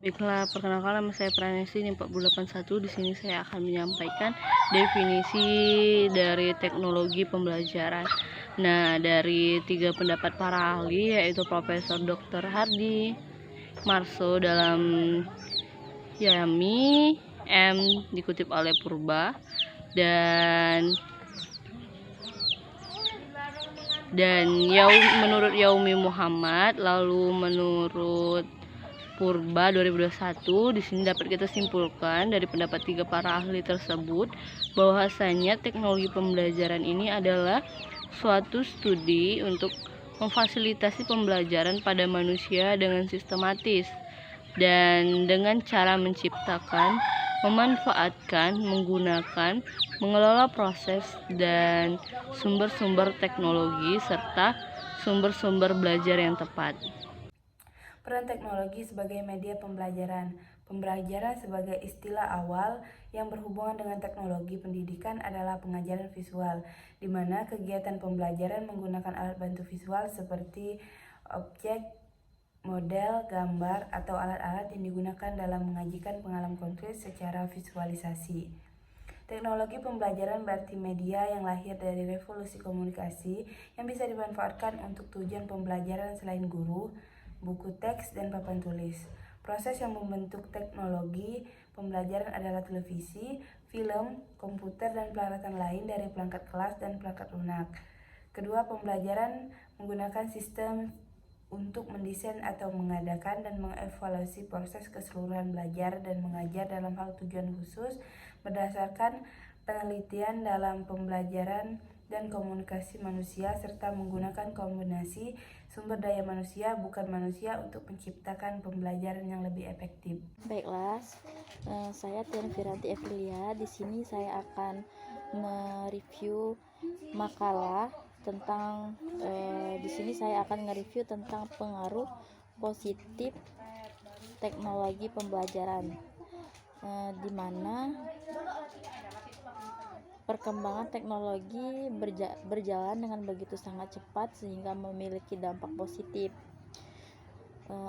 Baiklah, perkenalkan nama saya Pranesti 481. Di sini saya akan menyampaikan definisi dari teknologi pembelajaran. Nah, dari 3 pendapat para ahli, yaitu Profesor Dr. Hardy Marso dalam Yami M dikutip oleh Purba, dan menurut Yaumi Muhammad, lalu menurut Purba 2021. Di sini dapat kita simpulkan dari pendapat 3 para ahli tersebut bahwasanya teknologi pembelajaran ini adalah suatu studi untuk memfasilitasi pembelajaran pada manusia dengan sistematis dan dengan cara menciptakan, memanfaatkan, menggunakan, mengelola proses dan sumber-sumber teknologi serta sumber-sumber belajar yang tepat. Peran teknologi sebagai media pembelajaran. Pembelajaran sebagai istilah awal yang berhubungan dengan teknologi pendidikan adalah pengajaran visual, di mana kegiatan pembelajaran menggunakan alat bantu visual seperti objek, model, gambar, atau alat-alat yang digunakan dalam menyajikan pengalaman konkret secara visualisasi. Teknologi pembelajaran berarti media yang lahir dari revolusi komunikasi yang bisa dimanfaatkan untuk tujuan pembelajaran selain guru, buku teks, dan papan tulis. Proses yang membentuk teknologi pembelajaran adalah televisi, film, komputer, dan peralatan lain dari perangkat kelas dan perangkat lunak. Kedua, pembelajaran menggunakan sistem untuk mendesain atau mengadakan dan mengevaluasi proses keseluruhan belajar dan mengajar dalam hal tujuan khusus berdasarkan penelitian dalam pembelajaran dan komunikasi manusia serta menggunakan kombinasi sumber daya manusia bukan manusia untuk menciptakan pembelajaran yang lebih efektif. Baiklah, saya Tian Firanti Evilia. Di sini saya akan mereview makalah tentang di sini saya akan nge-review tentang pengaruh positif teknologi pembelajaran, di mana perkembangan teknologi berjalan dengan begitu sangat cepat sehingga memiliki dampak positif.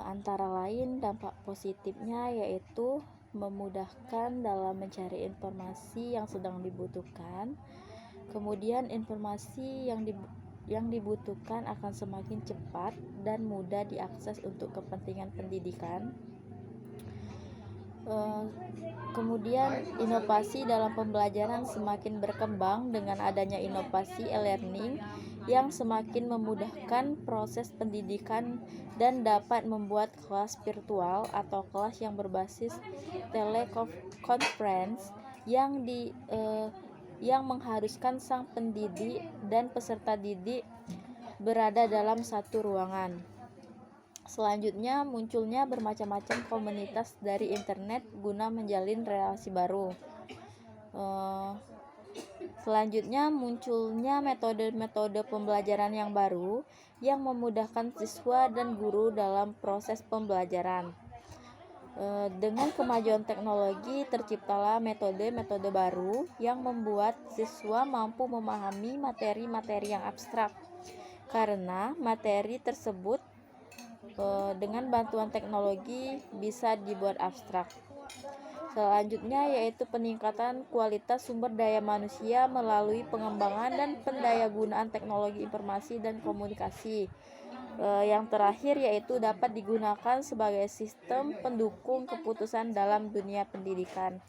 Antara lain dampak positifnya yaitu memudahkan dalam mencari informasi yang sedang dibutuhkan. Kemudian informasi yang dibutuhkan akan semakin cepat dan mudah diakses untuk kepentingan pendidikan. Kemudian inovasi dalam pembelajaran semakin berkembang dengan adanya inovasi e-learning yang semakin memudahkan proses pendidikan dan dapat membuat kelas virtual atau kelas yang berbasis telekonferensi yang mengharuskan sang pendidik dan peserta didik berada dalam satu ruangan. Selanjutnya, munculnya bermacam-macam komunitas dari internet guna menjalin relasi baru. Selanjutnya, munculnya metode-metode pembelajaran yang baru yang memudahkan siswa dan guru dalam proses pembelajaran. Dengan kemajuan teknologi, terciptalah metode-metode baru yang membuat siswa mampu memahami materi-materi yang abstrak, karena materi tersebut dengan bantuan teknologi bisa dibuat abstrak. Selanjutnya yaitu peningkatan kualitas sumber daya manusia melalui pengembangan dan pendayagunaan teknologi informasi dan komunikasi. Yang terakhir yaitu dapat digunakan sebagai sistem pendukung keputusan dalam dunia pendidikan.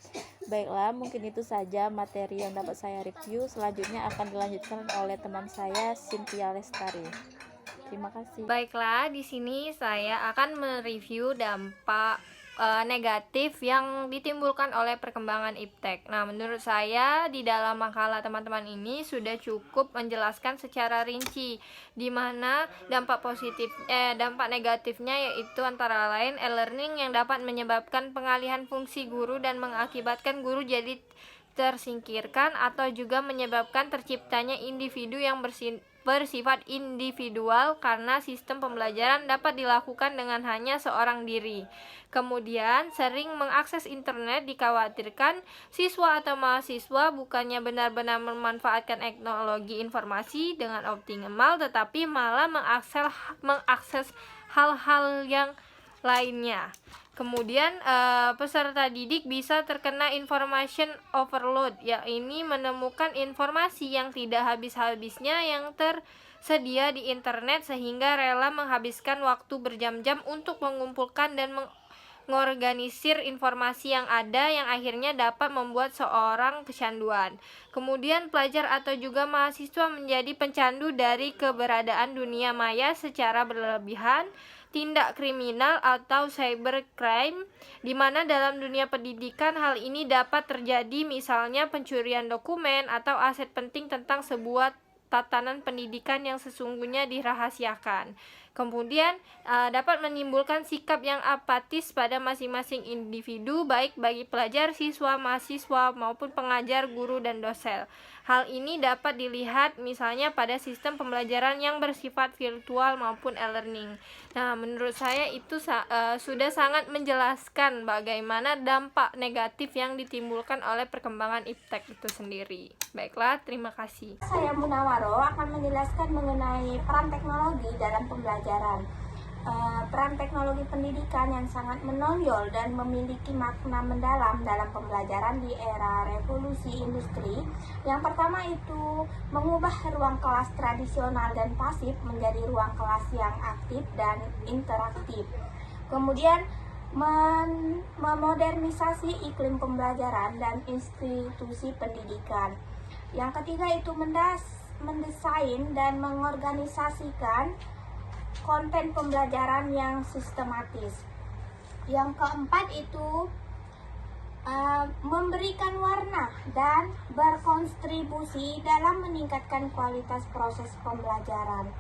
Baiklah, mungkin itu saja materi yang dapat saya review. Selanjutnya akan dilanjutkan oleh teman saya Cynthia Lestari. Terima kasih. Baiklah, di sini saya akan mereview dampak negatif yang ditimbulkan oleh perkembangan iptek. Nah, menurut saya di dalam makalah teman-teman ini sudah cukup menjelaskan secara rinci di mana dampak negatifnya yaitu antara lain e-learning yang dapat menyebabkan pengalihan fungsi guru dan mengakibatkan guru jadi tersingkirkan atau juga menyebabkan terciptanya individu yang bersifat individual karena sistem pembelajaran dapat dilakukan dengan hanya seorang diri. Kemudian, sering mengakses internet dikhawatirkan siswa atau mahasiswa bukannya benar-benar memanfaatkan teknologi informasi dengan optimal, tetapi malah mengakses hal-hal yang lainnya. Kemudian peserta didik bisa terkena information overload, yakni menemukan informasi yang tidak habis-habisnya yang tersedia di internet sehingga rela menghabiskan waktu berjam-jam untuk mengumpulkan dan mengorganisir informasi yang ada yang akhirnya dapat membuat seorang kecanduan. Kemudian pelajar atau juga mahasiswa menjadi pencandu dari keberadaan dunia maya secara berlebihan, tindak kriminal atau cybercrime, di mana dalam dunia pendidikan hal ini dapat terjadi, misalnya pencurian dokumen atau aset penting tentang sebuah tatanan pendidikan yang sesungguhnya dirahasiakan. Kemudian dapat menimbulkan sikap yang apatis pada masing-masing individu, baik bagi pelajar, siswa, mahasiswa, maupun pengajar, guru, dan dosen. Hal ini dapat dilihat misalnya pada sistem pembelajaran yang bersifat virtual maupun e-learning. Nah, menurut saya itu sudah sangat menjelaskan bagaimana dampak negatif yang ditimbulkan oleh perkembangan iptek itu sendiri. Baiklah, terima kasih. Saya Munawaro akan menjelaskan mengenai peran teknologi dalam pembelajaran. Peran teknologi pendidikan yang sangat menonjol dan memiliki makna mendalam dalam pembelajaran di era revolusi industri. Yang pertama itu mengubah ruang kelas tradisional dan pasif menjadi ruang kelas yang aktif dan interaktif. Kemudian memodernisasi iklim pembelajaran dan institusi pendidikan. Yang ketiga itu mendesain dan mengorganisasikan konten pembelajaran yang sistematis. Yang keempat itu memberikan warna dan berkontribusi dalam meningkatkan kualitas proses pembelajaran.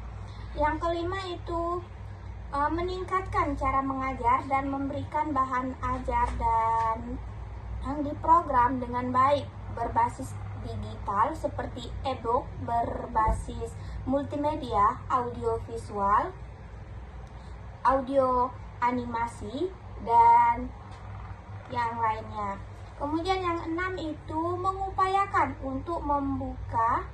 Yang kelima itu meningkatkan cara mengajar dan memberikan bahan ajar dan yang diprogram dengan baik berbasis digital seperti e-book berbasis multimedia, audiovisual, audio animasi, dan yang lainnya. Kemudian yang 6 itu mengupayakan untuk membuka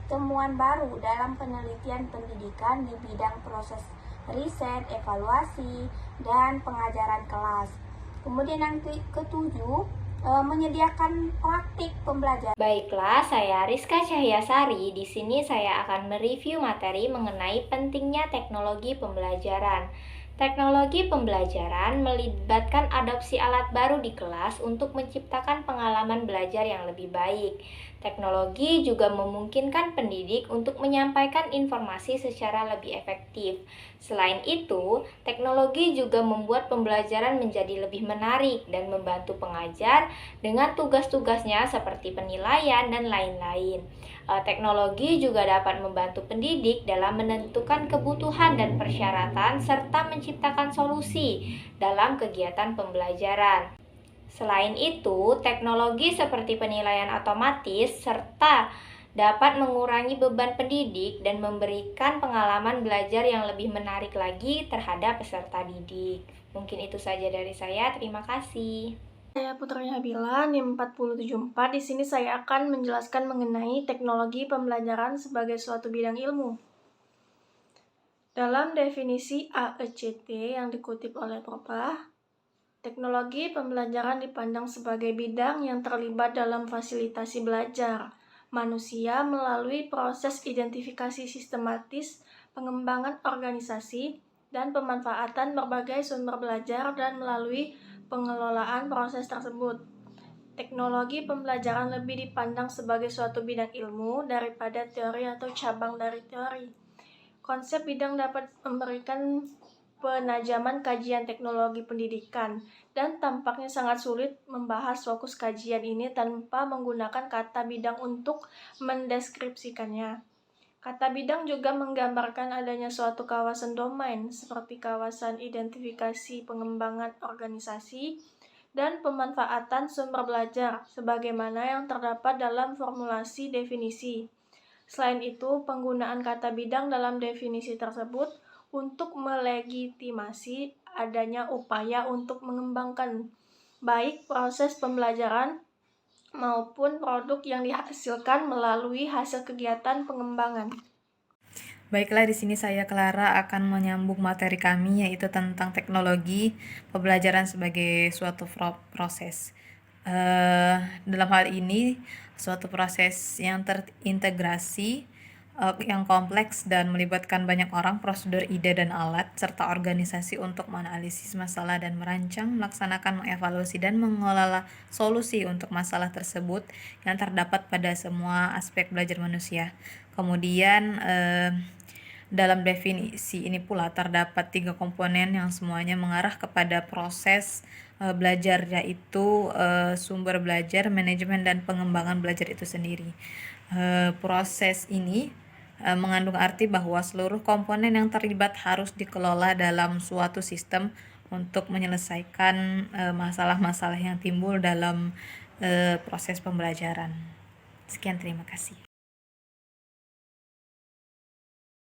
temuan baru dalam penelitian pendidikan di bidang proses riset, evaluasi, dan pengajaran kelas. Kemudian yang ketujuh, menyediakan praktik pembelajaran. Baiklah, saya Rizka Cahyasari. Di sini saya akan mereview materi mengenai pentingnya teknologi pembelajaran. Teknologi pembelajaran melibatkan adopsi alat baru di kelas untuk menciptakan pengalaman belajar yang lebih baik. Teknologi juga memungkinkan pendidik untuk menyampaikan informasi secara lebih efektif. Selain itu, teknologi juga membuat pembelajaran menjadi lebih menarik dan membantu pengajar dengan tugas-tugasnya seperti penilaian dan lain-lain. Teknologi juga dapat membantu pendidik dalam menentukan kebutuhan dan persyaratan serta menciptakan solusi dalam kegiatan pembelajaran. Selain itu, teknologi seperti penilaian otomatis serta dapat mengurangi beban pendidik dan memberikan pengalaman belajar yang lebih menarik lagi terhadap peserta didik. Mungkin itu saja dari saya. Terima kasih. Saya Putri Habila, NIM 4074. Di sini saya akan menjelaskan mengenai teknologi pembelajaran sebagai suatu bidang ilmu. Dalam definisi AECT yang dikutip oleh Propah, teknologi pembelajaran dipandang sebagai bidang yang terlibat dalam fasilitasi belajar manusia melalui proses identifikasi sistematis, pengembangan organisasi, dan pemanfaatan berbagai sumber belajar dan melalui pengelolaan proses tersebut. Teknologi pembelajaran lebih dipandang sebagai suatu bidang ilmu daripada teori atau cabang dari teori. Konsep bidang dapat memberikan penajaman kajian teknologi pendidikan, dan tampaknya sangat sulit membahas fokus kajian ini tanpa menggunakan kata bidang untuk mendeskripsikannya. Kata bidang juga menggambarkan adanya suatu kawasan domain, seperti kawasan identifikasi pengembangan organisasi dan pemanfaatan sumber belajar, sebagaimana yang terdapat dalam formulasi definisi. Selain itu, penggunaan kata bidang dalam definisi tersebut untuk melegitimasi adanya upaya untuk mengembangkan baik proses pembelajaran maupun produk yang dihasilkan melalui hasil kegiatan pengembangan. Baiklah, di sini saya Clara akan menyambung materi kami yaitu tentang teknologi pembelajaran sebagai suatu proses. Dalam hal ini, suatu proses yang terintegrasi, yang kompleks dan melibatkan banyak orang, prosedur, ide, dan alat, serta organisasi untuk menganalisis masalah dan merancang, melaksanakan, mengevaluasi, dan mengelola solusi untuk masalah tersebut yang terdapat pada semua aspek belajar manusia. Kemudian, dalam definisi ini pula terdapat 3 komponen yang semuanya mengarah kepada proses belajar, yaitu sumber belajar, manajemen, dan pengembangan belajar itu sendiri. Proses ini mengandung arti bahwa seluruh komponen yang terlibat harus dikelola dalam suatu sistem untuk menyelesaikan masalah-masalah yang timbul dalam proses pembelajaran. Sekian, terima kasih.